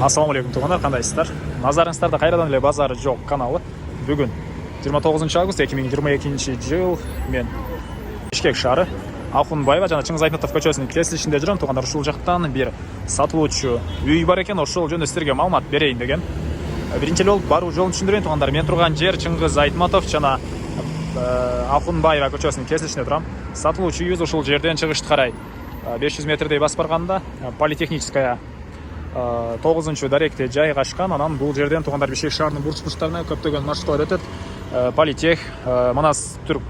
Ассалаумағалейкум туғандар, қандайсыздар? Назарыңыздарда қайрадан эле базары жоқ каналы. Бүгін 29 август 2022 жыл. Мен Бишкек шары Ахунбаева жана Чыңгыз Айтматов көчөсүнүн кесилишинде жүрөм. Туғандар, ушул жактан бир сатылуучу үй бар экен, ошол жөнүндө сиздерге маалымат берейин деген. Биринчи эле болуп баруу жолун түшүндүрөйүн туғандар. Мен турган жер Чыңгыз Айтматов жана Ахунбаева көчөсүнүн кесилишинде турам. Сатылуучу үйүбүз ушул жерден чыгышты карай 500 метрдей басып барганда Политехническая 9-чу даректе жайгашкан. Анан бул жерден туғандар Бишкек шаарынын бурч-бурчтарына көптөгөн маршруттар өтөт. Политех, Манас Түрк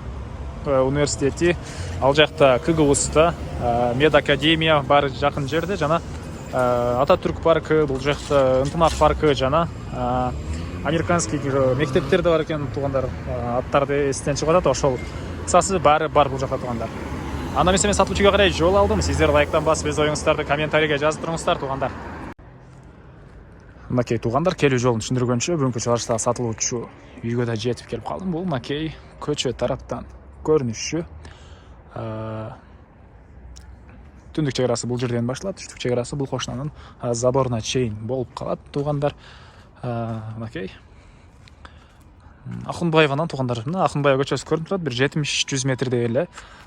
университети, ал жакта КГУста, Медакадемия бар жакын жерде, жана Ататүрк паркы, бул жакта Ынтымак паркы жана американский мектептер да бар экен туғандар. Аттарды эстен чыгып атат, ошол кысасы баары бар бул жакта туғандар. Анда мен сатылуучуга карай жол алдым. Сиздер лайктан басып, өз оюңуздарды комментарийге жазып туруңуздар туғандар. Мынакей туғандар, келүү жолун түшүндүргөнчө бүгүнкү чыгарышта сатылуучу үйгө да жетип келип калдым. Бул мынакей көчө тараптан көрүнүшү. Түндүк чек арасы бул жерден башталат, түштүк чек арасы бул кошунанын заборуна чейин болуп калат туғандар. Мынакей Ахунбаеванан туғандар, Ахунбаева көчөсү көрүнүп турат, бир 70-100 метрдей эле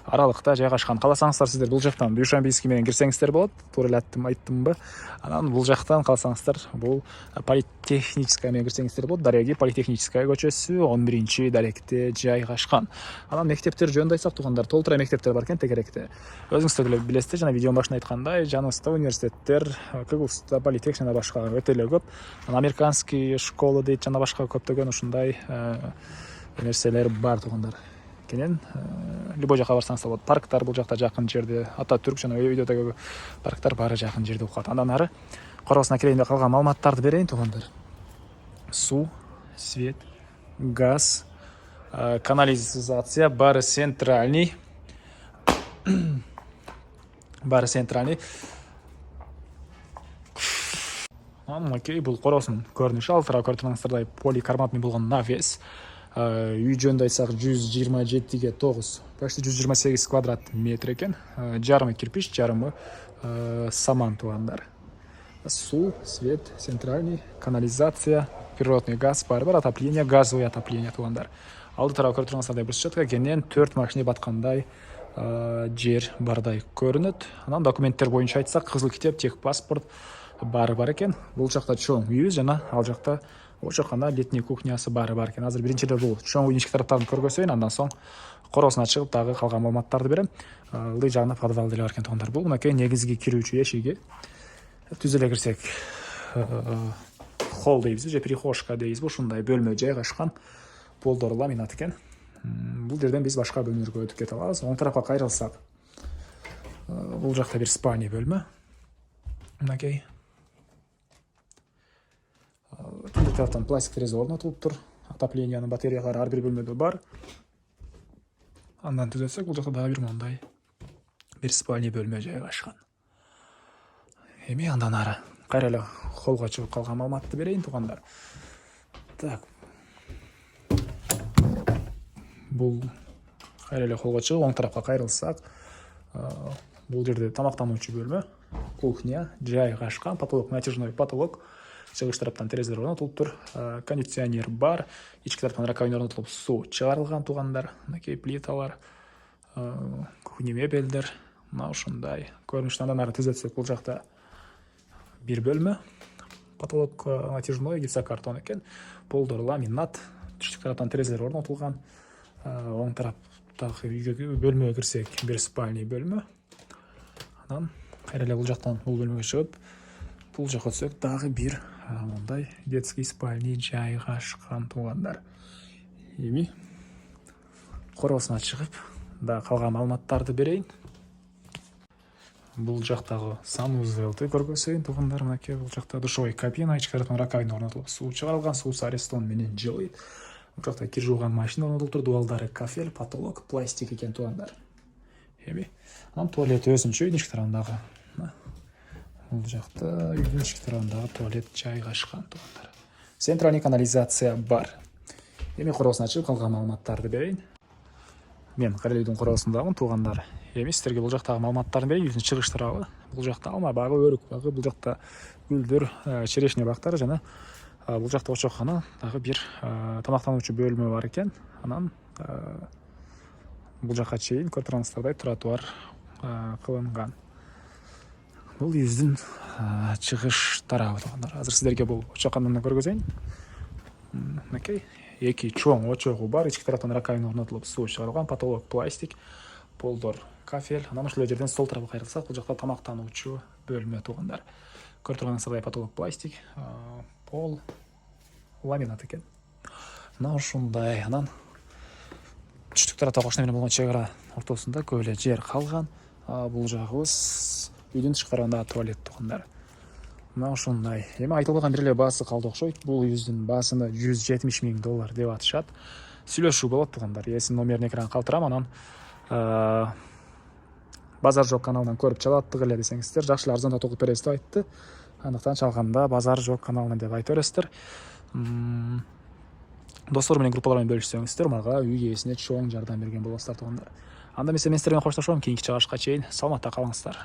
аралыкта жайгашкан. Кааласаңыздар сиздер бул жактан Дүйшөмбийский менен кирсеңиздер болот. Туура эле айттымбы? Анан бул жактан кааласаңыздар бул Политехническая менен кирсеңиздер болот. Дареги Политехническая көчөсү 11-чи даректе жайгашкан. Анан мектептер жөнүндө айтсак туғандар, толтура мектептер бар экен тегеректе. Өзүңүздөр деле билесиздер, жана видеонун башында айткандай, жаныбызда университеттер, КГУста, Политех жана башка өтө эле көп. Американский школа дейт, жана башка көптөгөн ушундай нерселер бар туғандар. Кенен любой жака барсаңыздар болот. Парктар бул жакта жакын жерде, Ататүрк жана видеодагы парктар баары жакын жерде окуат. Андан ары коросуна кирейин калган маалыматтарды берейин туғандар. Суу, свет, газ, канализация баары центральный. Баары центральный. Окей, бул коросунун көрүнүшү. Ал тарап көрүп тургансыздардай поликарбонатный болгон навес. Үй жөнүндө айтсак 127-ге 9, почти 128 квадрат метр экен. Жарымы кирпич, жарымы саман туғандар. Суу, свет, центральный, канализация, природный газ бар, отопление, газовый отопление туғандар. Алды тарап көрүп тургансыздардай брусчатка, кенен 4 машина баткандай жер бардай көрүнөт. Анан документтер боюнча айтсак, кызыл китеп, техпаспорт баары бар экен. Бул жакта чоң үйүбүз жана ал жакта очокканда летний кухнясы баары бар экен. Азыр биринчи эле бул чоң үйдүн ички тараптарын көргөзөйүн, андан соң коросуна чыгып дагы калган маалыматтарды берем. Ылдый жагында подвал деле бар экен туғандар. Бул мынакей негизги кирүүчү эшиги. Түз эле кирсек, холл дейбизби же прихожка дейбизби, ушундай бөлмө жайгашкан. Полдор ламинат экен. Бул жерден биз башка бөлмөлөргө өтүп кете алабыз. Оң тарапка кайрылсак, бул жакта бир спальный бөлмө. Мынакей түндүк тараптан пластик терезе орнотулуп тур. Отоплениянын батареялары ар бир бөлмөдө бар. Андан түзөтсөк, бул жакта дагы бир мондай бир спальный бөлмө жайгашкан. Эми андан ары кайра эле холлго чыгып калган маалыматты берейин туғандар. Так. Бул кайра эле холлго чыгып оң тарапка кайрылсак, бул жерде тамактануучу бөлмө, кухня жайгашкан, потолок натяжной потолок. Чыгыш тараптан терезелер орнотулуп тур, кондиционер бар, ички тараптан раковина орнотулуп, суу чыгарылган туғандар. Мынакей плиталар, кухня мебелдер, мына ушундай көрүнүштө. Андан ары түзөтсөк, бул жакта бир бөлмө, потолок натяжной гипсокартон экен, полдор ламинат, түштүк тараптан терезелер орнотулган. Оң тараптагы үйгө бөлмөгө кирсек, бир спальный бөлмө. Анан кайра эле бул жактан бул бөлмөгө чыгып, бул жака өтсөк, дагы бир мындай детский спальный жайгашкан туғандар. Эми коросуна чыгып, дагы калган маалыматтарды берейин. Бул жактагы санузелди көргөзөйүн туғандар. Мынакей бул жакта душевой кабина, ички тараптан раковина орнотулуп, суу чыгарылган, суу арестон менен жылыйт. Бул жакта кир жууган машина орнотулуп тур, дубалдары кафель, потолок пластик экен туғандар. Эми анан туалет өзүнчө үйдүн ички тарабындагы. Бул жакта үйдүн ички тарабындагы туалет жайгашкан туғандар. Центральный канализация бар. Эми коросуна чыгып калган маалыматтарды берейин. Мен Қаралүйдің құрылысындамын, туғандар. Емес, сіздерге бұл жақтағы маалыматтарын берейін, өзінің шығыш туралы. Бұл жақта алма бағы, өрік бағы, бұл жақта гүлдер, черешня бақтары және бұл жақта очақхана, тағы бір тамақтанушы бөлімі бар екен. Анан бұл жаққа чейін көріп тұрғандардай тротуар қылынған. Бұл үйдің шығыш тарабы туғандар. Азыр сіздерге бұл очақхананы көргізейін. Мінекей. Екі чоң очоғы бар, ішкі тараптан раковина орнатылып, су шығарылған, потолок пластик, полдор кафель. Анан ушул жерден стол тарабы кайрылсак, бул жакта тамактануучу бөлмө тугандар. Көрүп турганыңыздай потолок пластик, пол ламинат экен. Мына ушундай. Анан түштүк тарапта кошуна менен болгон чек ара ортосунда көп эле жер калган. Бул жагыбыз үйдүн тышкы тарабындагы туалет тугандар. Мына ушундай. Эми айтылып калган бир эле баасы калды окшойт. Бул үйдүн баасына $170,000 деп атышат. Сүйлөшүү болот тугандар. Эсин номерин экранга калтырам, анан базар жок каналынан көрүп чалаттык эле десеңиздер, жакшы эле арзандап угуп беребиз деп айтты. Андыктан чалганда базар жок каналынан деп айта бересиздер. Достор менен группалар менен бөлүшсөңүздөр, мага үй ээсине чоң жардам берген болосуздар тугандар. Анда мен сиздер менен коштошом, кийинки чыгышка чейин саламатта калыңыздар.